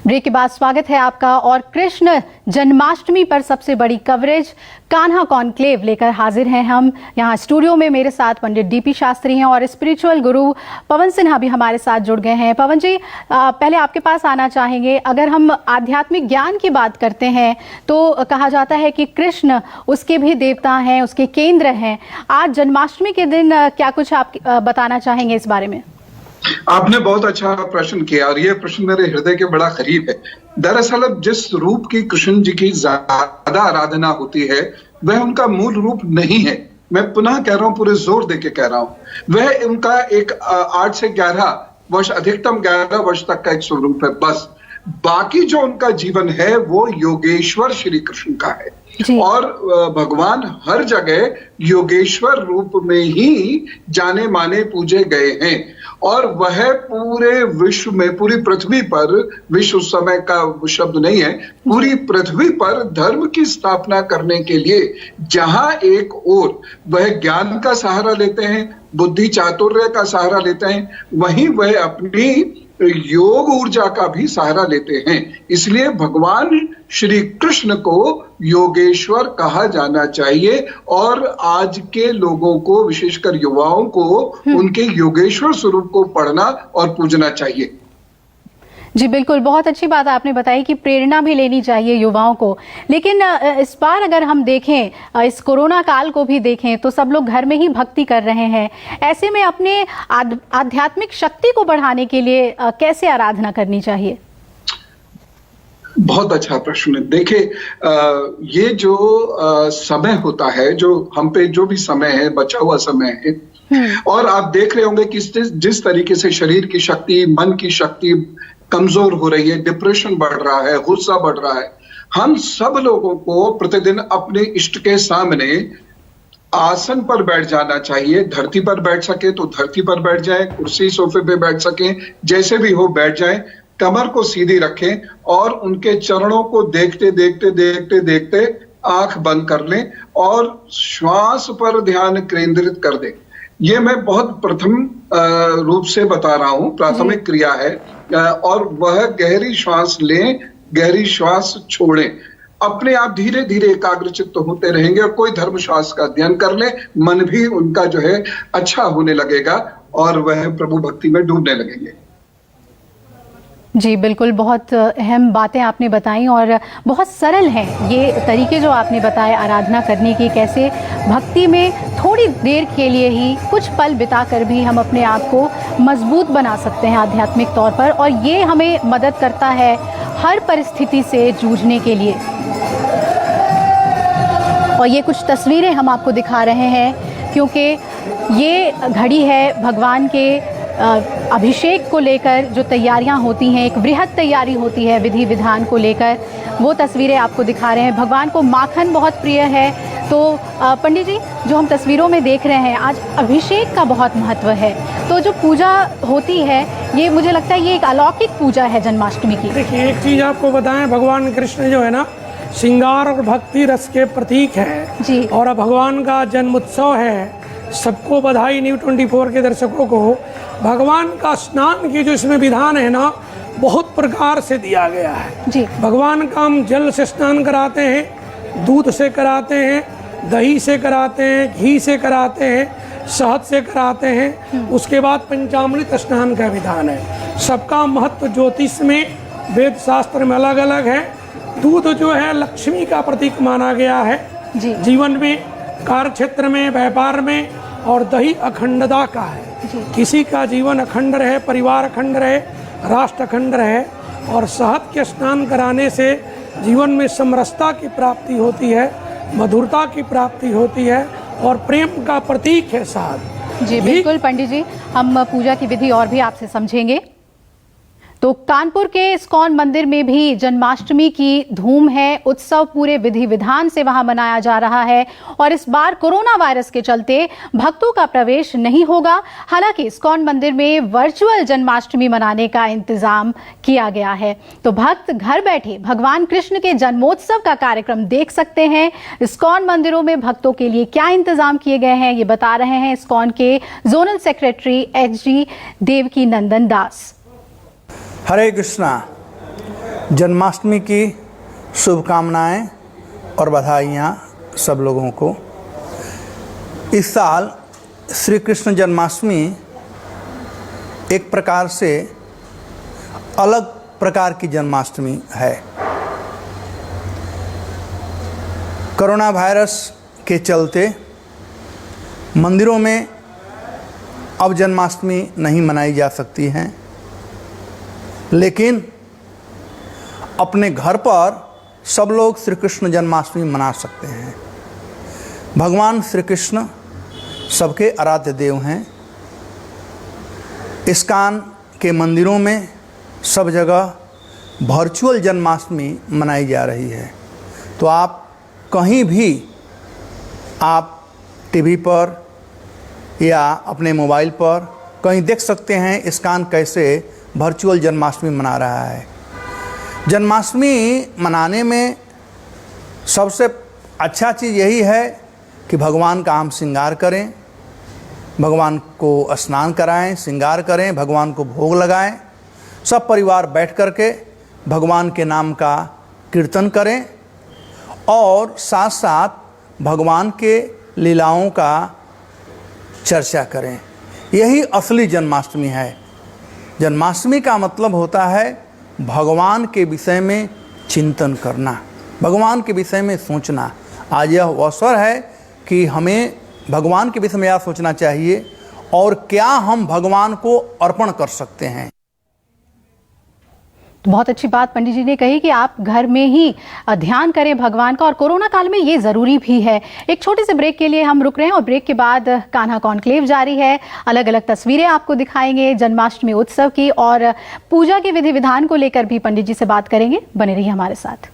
Break के बाद स्वागत है आपका। और कृष्ण जन्माष्टमी पर सबसे बड़ी कवरेज कान्हा कॉन्क्लेव लेकर हाजिर हैं हम। यहाँ स्टूडियो में मेरे साथ पंडित डीपी शास्त्री हैं और स्पिरिचुअल गुरु पवन सिन्हा भी हमारे साथ जुड़ गए हैं। पवन जी, पहले आपके पास आना चाहेंगे। अगर हम आध्यात्मिक ज्ञान की बात करते हैं तो कहा जाता है कि कृष्ण उसके भी देवता हैं, उसके केंद्र हैं। आज जन्माष्टमी के दिन क्या कुछ आप बताना चाहेंगे इस बारे में? आपने बहुत अच्छा प्रश्न किया और ये प्रश्न मेरे हृदय के बड़ा करीब है। दरअसल अब जिस रूप की कृष्ण जी की ज्यादा आराधना होती है वह उनका मूल रूप नहीं है। मैं पुनः कह रहा हूं, पूरे जोर देके कह रहा हूं, वह उनका एक 8 से 11 वर्ष, अधिकतम 11 वर्ष तक का एक स्वरूप है बस। बाकी जो उनका जीवन है वो योगेश्वर श्री कृष्ण का है और भगवान हर जगह योगेश्वर रूप में ही जाने माने पूजे गए हैं। और वह पूरे विश्व में, पूरी पृथ्वी पर, विश्व उस समय का शब्द नहीं है, पूरी पृथ्वी पर धर्म की स्थापना करने के लिए जहां एक ओर वह ज्ञान का सहारा लेते हैं, बुद्धि चातुर्य का सहारा लेते हैं, वहीं वह अपनी योग ऊर्जा का भी सहारा लेते हैं। इसलिए भगवान श्री कृष्ण को योगेश्वर कहा जाना चाहिए और आज के लोगों को, विशेषकर युवाओं को, उनके योगेश्वर स्वरूप को पढ़ना और पूजना चाहिए। जी बिल्कुल, बहुत अच्छी बात आपने बताई कि प्रेरणा भी लेनी चाहिए युवाओं को। लेकिन इस बार अगर हम देखें, इस कोरोना काल को भी देखें, तो सब लोग घर में ही भक्ति कर रहे हैं। ऐसे में अपने आध्यात्मिक शक्ति को बढ़ाने के लिए कैसे आराधना करनी चाहिए? बहुत अच्छा प्रश्न है। देखिए, ये जो समय होता है, जो हम पे जो भी समय है, बचा हुआ समय है, और आप देख रहे होंगे कि जिस तरीके से शरीर की शक्ति, मन की शक्ति कमजोर हो रही है, डिप्रेशन बढ़ रहा है, गुस्सा बढ़ रहा है। हम सब लोगों को प्रतिदिन अपने इष्ट के सामने आसन पर बैठ जाना चाहिए। धरती पर बैठ सके तो धरती पर बैठ जाए, कुर्सी सोफे पे बैठ सके, जैसे भी हो बैठ जाए, कमर को सीधी रखें और उनके चरणों को देखते देखते देखते देखते आंख बंद कर लें और श्वास पर ध्यान केंद्रित कर दें। ये मैं बहुत प्रथम रूप से बता रहा हूं, प्राथमिक क्रिया है। और वह गहरी श्वास लें, गहरी श्वास छोड़ें। अपने आप धीरे धीरे एकाग्रचित्त होते रहेंगे और कोई धर्म शास्त्र का अध्ययन कर ले, मन भी उनका जो है अच्छा होने लगेगा और वह प्रभु भक्ति में डूबने लगेंगे। जी बिल्कुल, बहुत अहम बातें आपने बताई और बहुत सरल हैं ये तरीके जो आपने बताए आराधना करने की। कैसे भक्ति में थोड़ी देर के लिए ही कुछ पल बिताकर भी हम अपने आप को मजबूत बना सकते हैं आध्यात्मिक तौर पर, और ये हमें मदद करता है हर परिस्थिति से जूझने के लिए। और ये कुछ तस्वीरें हम आपको दिखा रहे हैं क्योंकि ये घड़ी है भगवान के अभिषेक को लेकर जो तैयारियां होती हैं, एक बृहद तैयारी होती है विधि विधान को लेकर, वो तस्वीरें आपको दिखा रहे हैं। भगवान को माखन बहुत प्रिय है, तो पंडित जी जो हम तस्वीरों में देख रहे हैं, आज अभिषेक का बहुत महत्व है। तो जो पूजा होती है, ये मुझे लगता है ये एक अलौकिक पूजा है जन्माष्टमी की। देखिए, एक चीज़ आपको बताएं, भगवान कृष्ण जो है ना, श्रृंगार और भक्ति रस के प्रतीक है जी। और भगवान का जन्म उत्सव है। सबको बधाई, न्यू 24 के दर्शकों को। भगवान का स्नान की जो इसमें विधान है ना, बहुत प्रकार से दिया गया है जी। भगवान का हम जल से स्नान कराते हैं, दूध से कराते हैं, दही से कराते हैं, घी से कराते हैं, शहद से कराते हैं। उसके बाद पंचामृत स्नान का विधान है। सबका महत्व ज्योतिष में, वेद शास्त्र में अलग अलग है। दूध जो है लक्ष्मी का प्रतीक माना गया है जी। जीवन में, कार्य क्षेत्र में, व्यापार में। और दही अखंडता का है। किसी का जीवन अखंड रहे, परिवार अखंड रहे, राष्ट्र अखंड रहे। और शहद के स्नान कराने से जीवन में समरसता की प्राप्ति होती है, मधुरता की प्राप्ति होती है और प्रेम का प्रतीक है शहद। जी बिल्कुल पंडित जी, हम पूजा की विधि और भी आपसे समझेंगे। तो कानपुर के इस्कॉन मंदिर में भी जन्माष्टमी की धूम है। उत्सव पूरे विधि विधान से वहां मनाया जा रहा है और इस बार कोरोना वायरस के चलते भक्तों का प्रवेश नहीं होगा। हालांकि इस्कॉन मंदिर में वर्चुअल जन्माष्टमी मनाने का इंतजाम किया गया है, तो भक्त घर बैठे भगवान कृष्ण के जन्मोत्सव का कार्यक्रम देख सकते हैं। इस्कॉन मंदिरों में भक्तों के लिए क्या इंतजाम किए गए हैं, ये बता रहे हैं इस्कॉन के जोनल सेक्रेटरी HG देवकी नंदन दास। हरे कृष्णा। जन्माष्टमी की शुभकामनाएं और बधाइयाँ सब लोगों को। इस साल श्री कृष्ण जन्माष्टमी एक प्रकार से अलग प्रकार की जन्माष्टमी है। कोरोना वायरस के चलते मंदिरों में अब जन्माष्टमी नहीं मनाई जा सकती है, लेकिन अपने घर पर सब लोग श्री कृष्ण जन्माष्टमी मना सकते हैं। भगवान श्री कृष्ण सबके आराध्य देव हैं। इस्कॉन के मंदिरों में सब जगह वर्चुअल जन्माष्टमी मनाई जा रही है। तो आप कहीं भी आप टीवी पर या अपने मोबाइल पर कहीं देख सकते हैं इस्कॉन कैसे वर्चुअल जन्माष्टमी मना रहा है। जन्माष्टमी मनाने में सबसे अच्छा चीज़ यही है कि भगवान का हम श्रृंगार करें, भगवान को स्नान कराएं, श्रृंगार करें, भगवान को भोग लगाएं, सब परिवार बैठ कर के भगवान के नाम का कीर्तन करें और साथ साथ भगवान के लीलाओं का चर्चा करें। यही असली जन्माष्टमी है। जन्माष्टमी का मतलब होता है भगवान के विषय में चिंतन करना, भगवान के विषय में सोचना। आज यह अवसर है कि हमें भगवान के विषय में यह सोचना चाहिए और क्या हम भगवान को अर्पण कर सकते हैं। तो बहुत अच्छी बात पंडित जी ने कही कि आप घर में ही ध्यान करें भगवान का, और कोरोना काल में ये ज़रूरी भी है। एक छोटे से ब्रेक के लिए हम रुक रहे हैं और ब्रेक के बाद कान्हा कॉन्क्लेव जारी है। अलग अलग तस्वीरें आपको दिखाएंगे जन्माष्टमी उत्सव की, और पूजा के विधि विधान को लेकर भी पंडित जी से बात करेंगे। बने रहिए हमारे साथ।